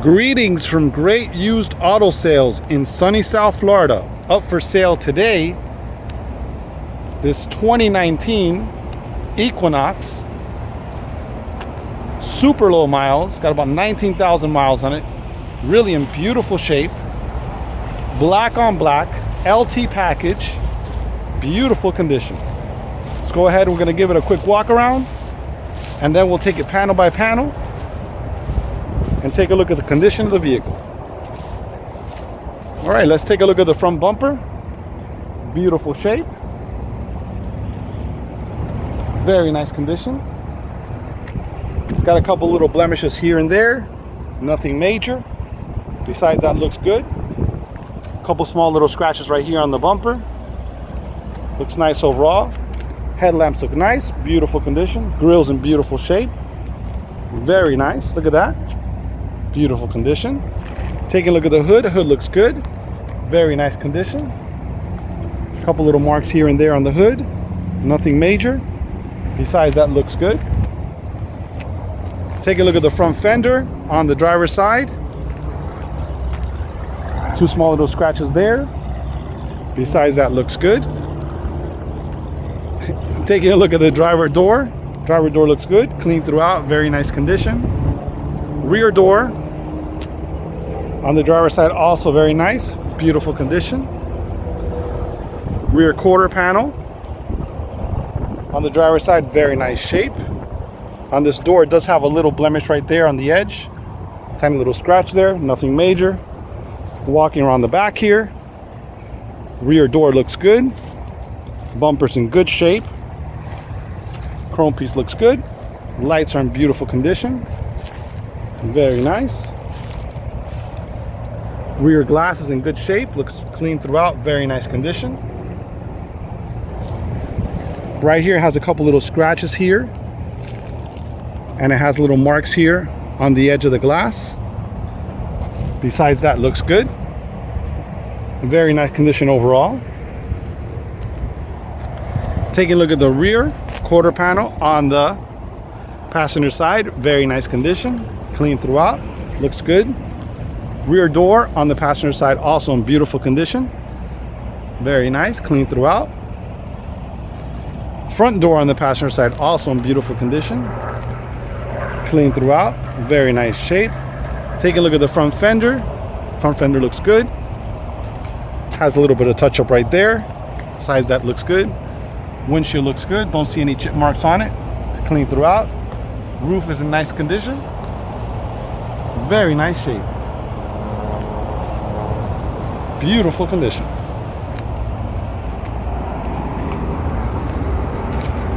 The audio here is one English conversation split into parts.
Greetings from Great Used Auto Sales in sunny South Florida. Up for sale today, this 2019 Equinox. Super low miles, got about 19,000 miles on it. Really in beautiful shape. Black on black, LT package, beautiful condition. Let's go ahead, we're gonna give it a quick walk around, and then we'll take it panel by panel and take a look at the condition of the vehicle. All right, let's take a look at the front bumper. Beautiful shape. Very nice condition. It's got a couple little blemishes here and there. Nothing major. Besides that, looks good. A couple small little scratches right here on the bumper. Looks nice overall. Headlamps look nice. Beautiful condition. Grill's in beautiful shape. Very nice. Look at that. Beautiful condition. Taking a look at the hood. The hood looks good. Very nice condition. A couple little marks here and there on the hood. Nothing major. Besides that, looks good. Take a look at the front fender on the driver's side. Two small little scratches there. Besides that, looks good. Taking a look at the driver door. Driver door looks good. Clean throughout. Very nice condition. Rear door on the driver's side, also very nice, beautiful condition. Rear quarter panel on the driver's side, very nice shape. On this door, it does have a little blemish right there on the edge. Tiny little scratch there, nothing major. Walking around the back here. Rear door looks good. Bumper's in good shape. Chrome piece looks good. Lights are in beautiful condition. Very nice. Rear glass is in good shape, looks clean throughout, very nice condition. Right here has a couple little scratches here, and it has little marks here on the edge of the glass. Besides that, looks good. Very nice condition overall. Taking a look at the rear quarter panel on the passenger side, very nice condition, clean throughout, looks good. Rear door on the passenger side, also in beautiful condition. Very nice, clean throughout. Front door on the passenger side, also in beautiful condition. Clean throughout, very nice shape. Take a look at the front fender. Front fender looks good. Has a little bit of touch up right there. Besides that, looks good. Windshield looks good, don't see any chip marks on it. It's clean throughout. Roof is in nice condition. Very nice shape. Beautiful condition.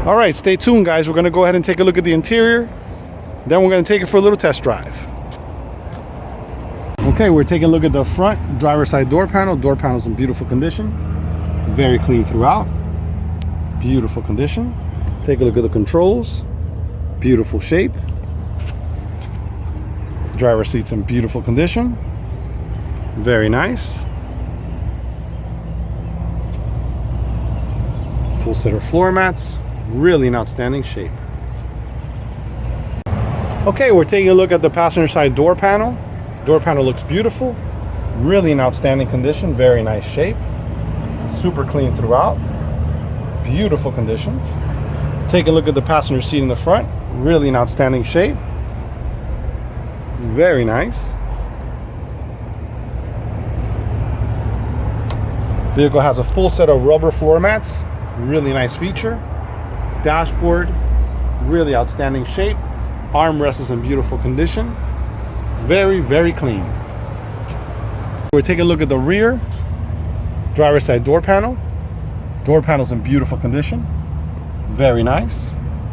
All right, stay tuned, guys. We're gonna go ahead and take a look at the interior. Then we're gonna take it for a little test drive. Okay, we're taking a look at the front driver's side door panel. Door panel's in beautiful condition. Very clean throughout. Beautiful condition. Take a look at the controls. Beautiful shape. Driver's seat's in beautiful condition. Very nice. Full set of floor mats, really in outstanding shape. Okay, we're taking a look at the passenger side door panel. Door panel looks beautiful, really in outstanding condition, very nice shape. Super clean throughout, beautiful condition. Take a look at the passenger seat in the front, really in outstanding shape. Very nice. Vehicle has a full set of rubber floor mats. Really nice feature. Dashboard, really outstanding shape. Armrest is in beautiful condition. Very, very clean. We're taking a look at the rear driver's side door panel. Door panel's in beautiful condition. Very nice.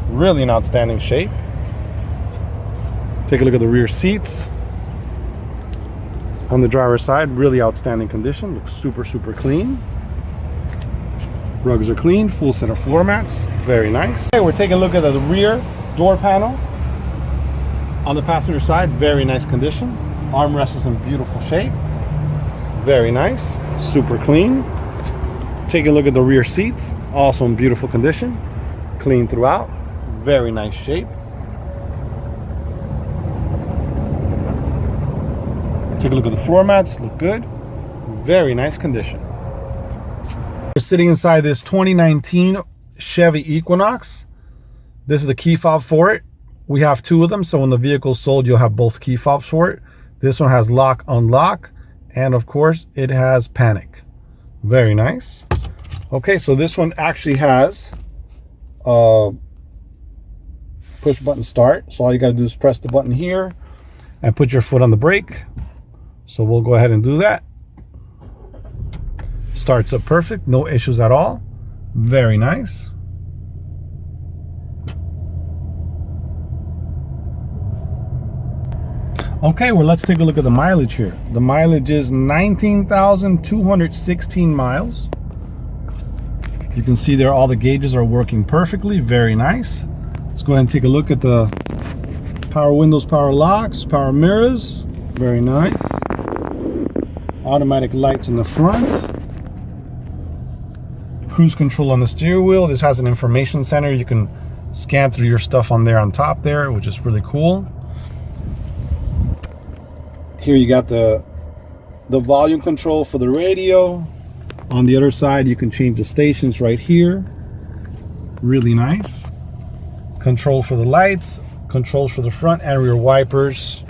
Really in outstanding shape. Take a look at the rear seats. On the driver's side, really outstanding condition. Looks super, super clean. Rugs are clean, full set of floor mats, very nice. Okay, we're taking a look at the rear door panel. On the passenger side, very nice condition. Armrest is in beautiful shape. Very nice, super clean. Take a look at the rear seats, also in beautiful condition. Clean throughout, very nice shape. Take a look at the floor mats, look good. Very nice condition. We're sitting inside this 2019 Chevy Equinox. This is the key fob for it. We have two of them, so when the vehicle's sold, you'll have both key fobs for it. This one has lock, unlock, and of course, it has panic. Very nice. Okay, so this one actually has push button start. So all you gotta do is press the button here and put your foot on the brake. So we'll go ahead and do that. Starts up perfect, no issues at all. Very nice. Okay, well, let's take a look at the mileage here. The mileage is 19,216 miles. You can see there all the gauges are working perfectly. Very nice. Let's go ahead and take a look at the power windows, power locks, power mirrors. Very nice. Automatic lights in the front. Cruise control on the steering wheel. This has an information center. You can scan through your stuff on there on top there, which is really cool. Here you got the volume control for the radio. On the other side, you can change the stations right here. Really nice. Control for the lights, controls for the front and rear wipers.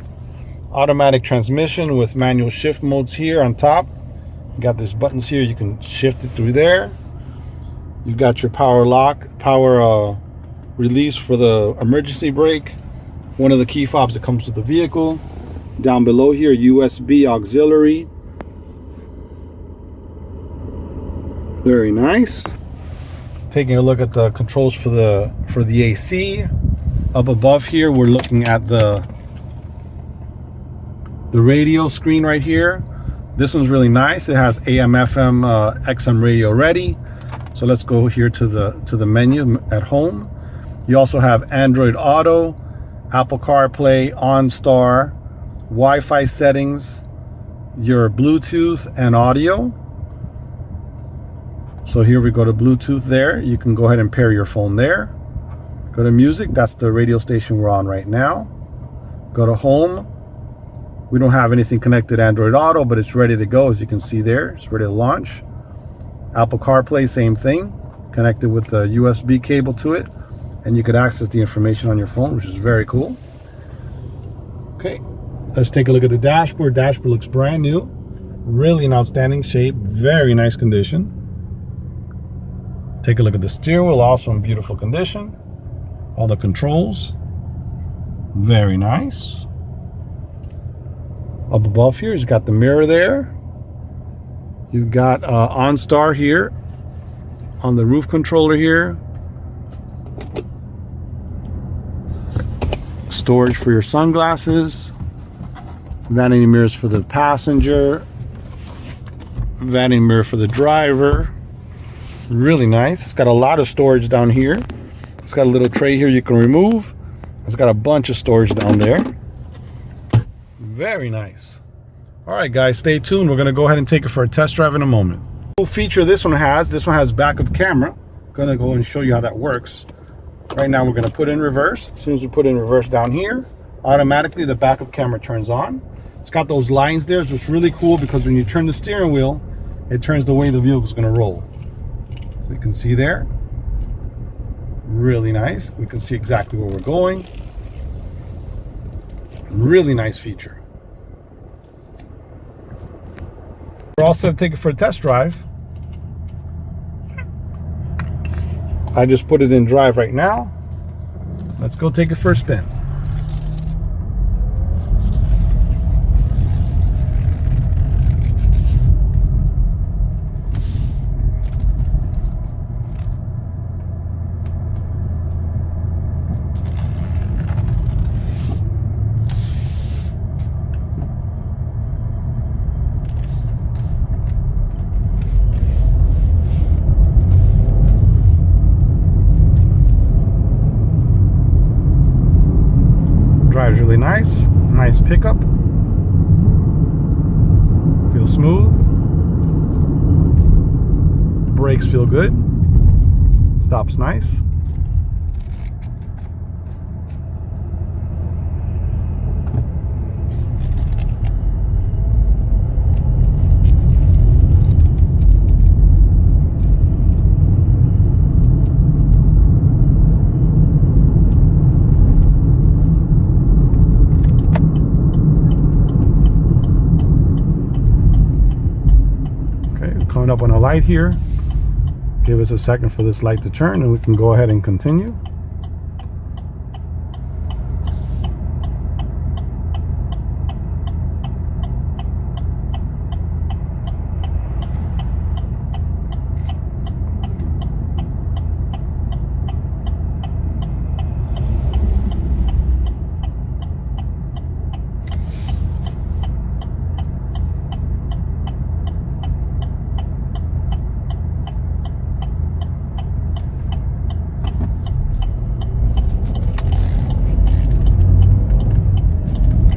Automatic transmission with manual shift modes here on top. You got these buttons here, you can shift it through there. You've got your power lock, power release for the emergency brake. One of the key fobs that comes with the vehicle. Down below here, USB auxiliary. Very nice. Taking a look at the controls for the AC. Up above here, we're looking at the radio screen right here. This one's really nice. It has AM, FM, XM radio ready. So let's go here to the menu at home. You also have Android Auto, Apple CarPlay, OnStar, Wi-Fi settings, your Bluetooth and audio. So here we go to Bluetooth there. You can go ahead and pair your phone there. Go to music, that's the radio station we're on right now. Go to home. We don't have anything connected to Android Auto, but it's ready to go, as you can see there. It's ready to launch. Apple CarPlay, same thing. Connected with the USB cable to it. And you could access the information on your phone, which is very cool. Okay. Let's take a look at the dashboard. Dashboard looks brand new. Really in outstanding shape. Very nice condition. Take a look at the steering wheel, also in beautiful condition. All the controls. Very nice. Up above here, you've got the mirror there. You've got OnStar here on the roof controller here. Storage for your sunglasses. Vanity mirrors for the passenger. Vanity mirror for the driver. Really nice. It's got a lot of storage down here. It's got a little tray here you can remove. It's got a bunch of storage down there. Very nice. All right, guys, stay tuned. We're going to go ahead and take it for a test drive in a moment. Cool feature this one has backup camera. Going to go and show you how that works. Right now, we're going to put in reverse. As soon as we put in reverse down here, automatically the backup camera turns on. It's got those lines there, so it's really cool because when you turn the steering wheel, it turns the way the vehicle is going to roll. So you can see there. Really nice. We can see exactly where we're going. Really nice feature. We're all set to take it for a test drive. I just put it in drive right now. Let's go take it for a spin. Drives really nice. Nice pickup. Feels smooth. Brakes feel good. Stops nice. Coming up on a light here. Give us a second for this light to turn and we can go ahead and continue.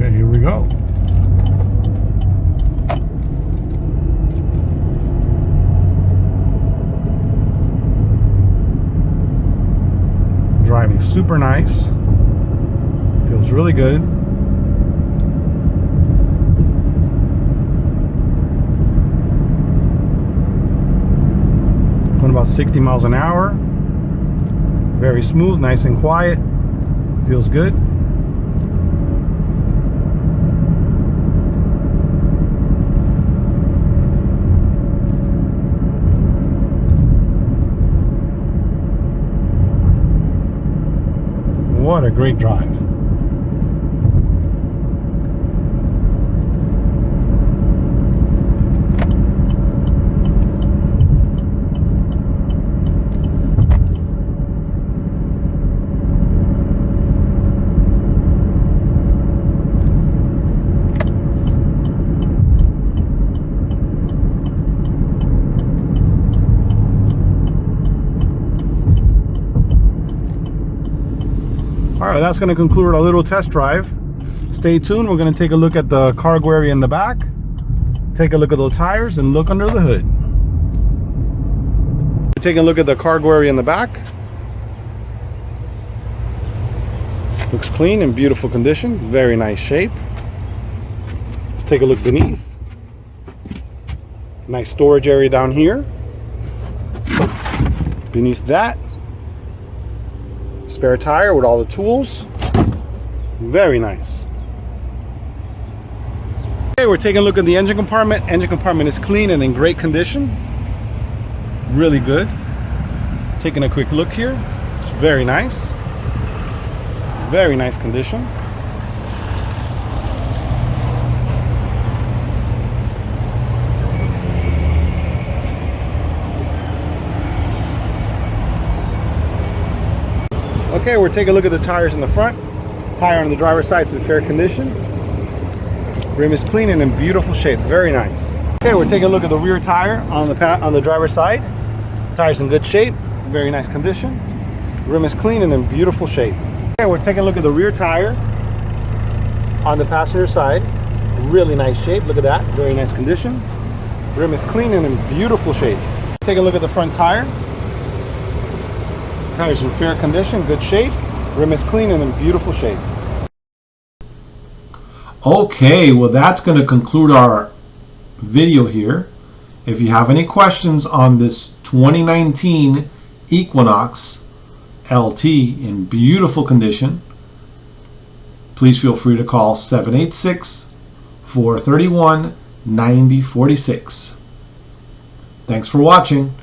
Okay, here we go. Driving super nice. Feels really good. Going about 60 miles an hour. Very smooth, nice and quiet. Feels good. What a great drive. Alright, that's going to conclude our little test drive. Stay tuned. We're going to take a look at the cargo area in the back, take a look at those tires, and look under the hood. Taking a look at the cargo area in the back. Looks clean and beautiful condition. Very nice shape. Let's take a look beneath. Nice storage area down here. Beneath that, spare tire with all the tools. Very nice. Okay, we're taking a look at the engine compartment. Engine compartment is clean and in great condition. Really good. Taking a quick look here. It's very nice. Very nice condition. Okay, we're taking a look at the tires in the front. Tire on the driver's side is in fair condition. Rim is clean and in beautiful shape. Very nice. Okay, we're taking a look at the rear tire on the driver's side. Tire's in good shape. Very nice condition. Rim is clean and in beautiful shape. Okay, we're taking a look at the rear tire on the passenger side. Really nice shape. Look at that. Very nice condition. Rim is clean and in beautiful shape. Take a look at the front tire. Tires in fair condition, good shape. Rim is clean and in beautiful shape. Okay, well that's going to conclude our video here. If you have any questions on this 2019 Equinox LT in beautiful condition, please feel free to call 786-431-9046. Thanks for watching.